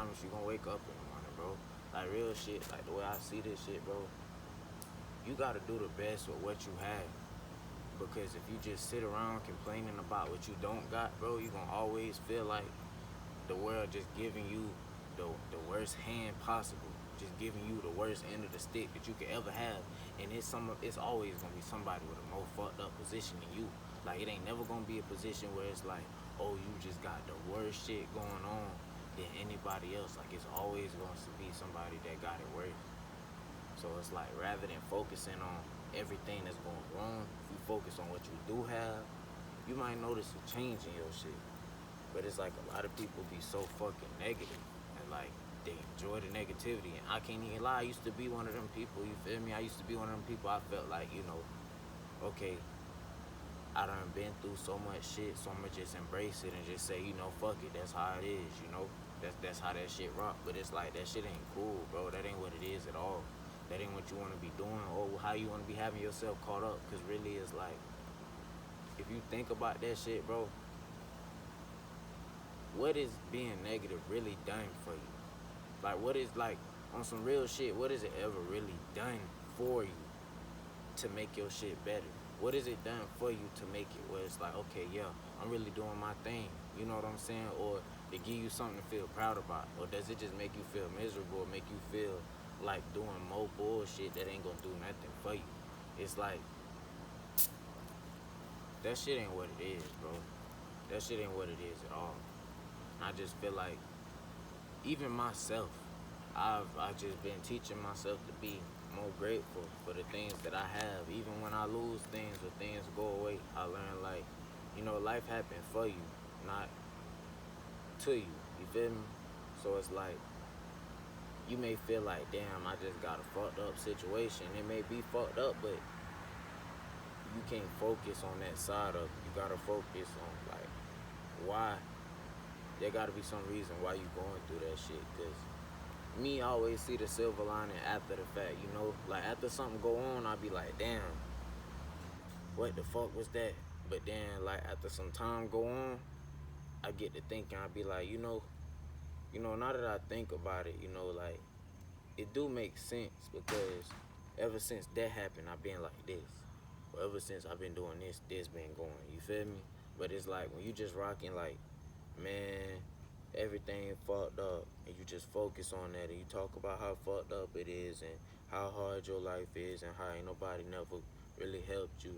promise you gonna wake up in the morning, bro. Like real shit, like the way I see this shit, bro. You gotta do the best with what you have. Because if you just sit around complaining about what you don't got, bro, you gonna always feel like the world just giving you the worst hand possible, just giving you the worst end of the stick that you could ever have. And it's always gonna be somebody with a more fucked up position than you. Like it ain't never gonna be a position where it's like, oh, you just got the worst shit going on than anybody else. Like it's always going to be somebody that got it worse. So it's like rather than focusing on everything that's going wrong, if you focus on what you do have, you might notice a change in your shit. But it's like a lot of people be so fucking negative and like they enjoy the negativity. And I can't even lie, I used to be one of them people, you feel me? I used to be one of them people I felt like, okay, I done been through so much shit, so I'ma just embrace it and just say, fuck it, that's how it is, That's how that shit rock. But it's like that shit ain't cool, bro. That ain't what it is at all. That ain't what you wanna be doing or how you wanna be having yourself caught up. Cause really it's like, if you think about that shit, bro, what is being negative really done for you? Like what is like on some real shit, what is it ever really done for you to make your shit better? What is it done for you to make it where it's like, okay, yeah, I'm really doing my thing, you know what I'm saying? Or to give you something to feel proud about? Or does it just make you feel miserable or make you feel like doing more bullshit that ain't gonna do nothing for you? It's like, that shit ain't what it is, bro. That shit ain't what it is at all. And I just feel like, even myself, I just been teaching myself to be more grateful for the things that I have. Even when I lose things or things go away, I learn like, life happened for you, not to you. You feel me? So it's like, you may feel like, damn, I just got a fucked up situation. It may be fucked up, but you can't focus on that side of it. You gotta focus on like, why. There gotta be some reason why you going through that shit. Cause me, I always see the silver lining after the fact, Like after something go on, I be like, damn, what the fuck was that? But then like after some time go on, I get to thinking, I be like, now that I think about it, like it do make sense because ever since that happened, I've been like this. Or ever since I've been doing this been going. You feel me? But it's like when you just rocking like, man, everything fucked up, and you just focus on that, and you talk about how fucked up it is, and how hard your life is, and how ain't nobody never really helped you.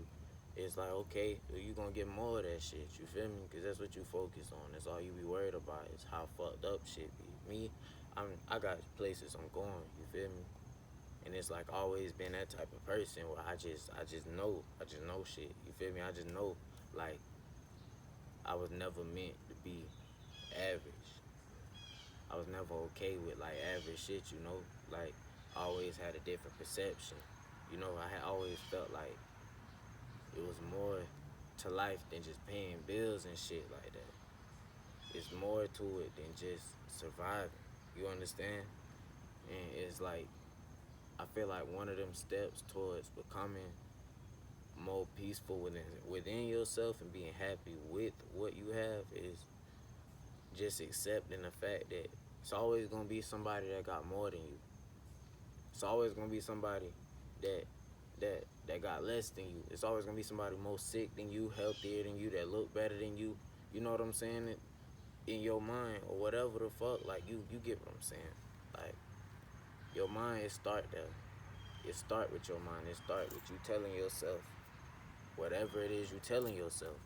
It's like, okay, you gonna get more of that shit, you feel me? Because that's what you focus on. That's all you be worried about is how fucked up shit be. Me, I got places I'm going, you feel me? And it's like always been that type of person where I just know shit, you feel me? I just know, like, I was never meant to be average. I was never okay with like average shit, Like I always had a different perception. I had always felt like it was more to life than just paying bills and shit like that. It's more to it than just surviving. You understand? And it's like I feel like one of them steps towards becoming more peaceful within yourself and being happy with what you have is just accepting the fact that it's always gonna be somebody that got more than you. It's always gonna be somebody that that got less than you. It's always gonna be somebody more sick than you, healthier than you, that look better than you. You know what I'm saying? In your mind or whatever the fuck, like you get what I'm saying. Like your mind, it start there. It start with your mind. It start with you telling yourself whatever it is you telling yourself.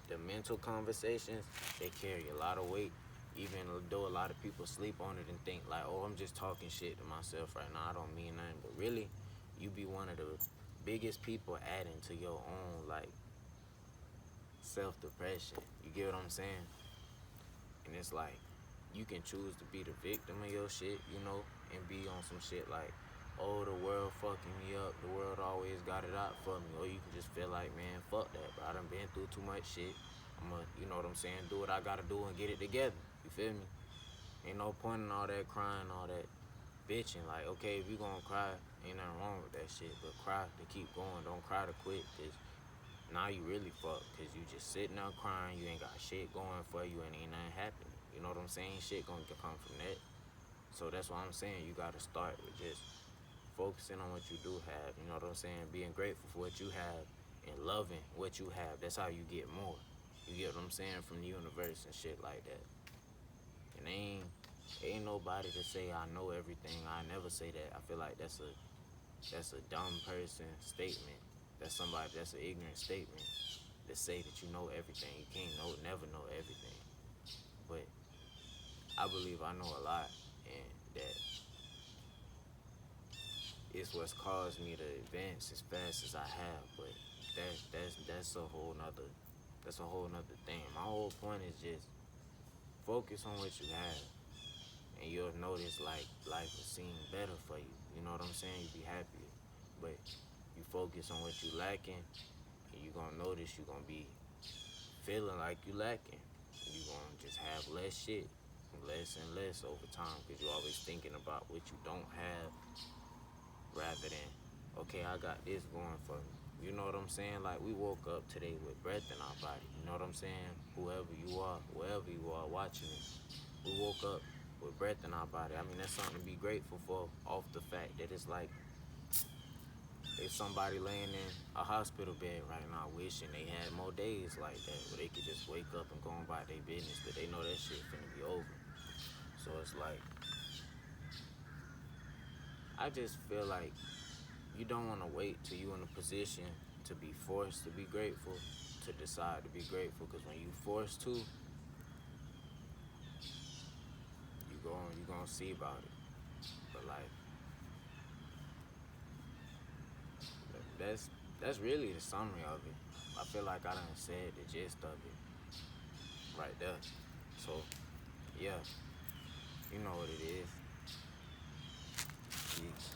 The mental conversations, they carry a lot of weight. Even though a lot of people sleep on it and think like, oh, I'm just talking shit to myself right now, I don't mean nothing. But really, you be one of the biggest people adding to your own like self-depression. You get what I'm saying? And it's like, you can choose to be the victim of your shit, and be on some shit like, oh, the world fucking me up, the world always got it out for me. Or you can just feel like, man, fuck that, bro. I done been through too much shit. I'ma, you know what I'm saying, do what I gotta do and get it together. You feel me? Ain't no point in all that crying, all that bitching. Like, okay, if you gonna cry, ain't nothing wrong with that shit. But cry to keep going. Don't cry to quit, cause now you really fucked. Cause you just sitting there crying, you ain't got shit going for you and ain't nothing happening. You know what I'm saying? Shit gonna come from that. So that's what I'm saying. You gotta start with just focusing on what you do have. You know what I'm saying? Being grateful for what you have and loving what you have. That's how you get more. You get what I'm saying, from the universe and shit like that. And ain't nobody to say I know everything. I never say that. I feel like that's a dumb person statement. That's an ignorant statement to say that you know everything. You can't never know everything. But I believe I know a lot, and that it's what's caused me to advance as fast as I have. But that's a whole nother thing. My whole point is just focus on what you have, and you'll notice like life will seem better for you. You know what I'm saying? You'll be happier. But you focus on what you lacking, and you gonna notice you gonna be feeling like you lacking. You gonna just have less shit, less and less over time, because you're always thinking about what you don't have rather than, okay, I got this going for me. You know what I'm saying? Like, we woke up today with breath in our body. You know what I'm saying? Whoever you are, wherever you are watching it, we woke up with breath in our body. I mean, that's something to be grateful for, off the fact that it's like there's somebody laying in a hospital bed right now wishing they had more days like that where they could just wake up and go on by their business, but they know that shit finna be over. So it's like, I just feel like you don't want to wait till you in a position to be forced to be grateful to decide to be grateful, because when you forced to, you gonna see about it. But like, that's that's really the summary of it. I feel like I done said the gist of it right there. So yeah, you know what it is. Peace.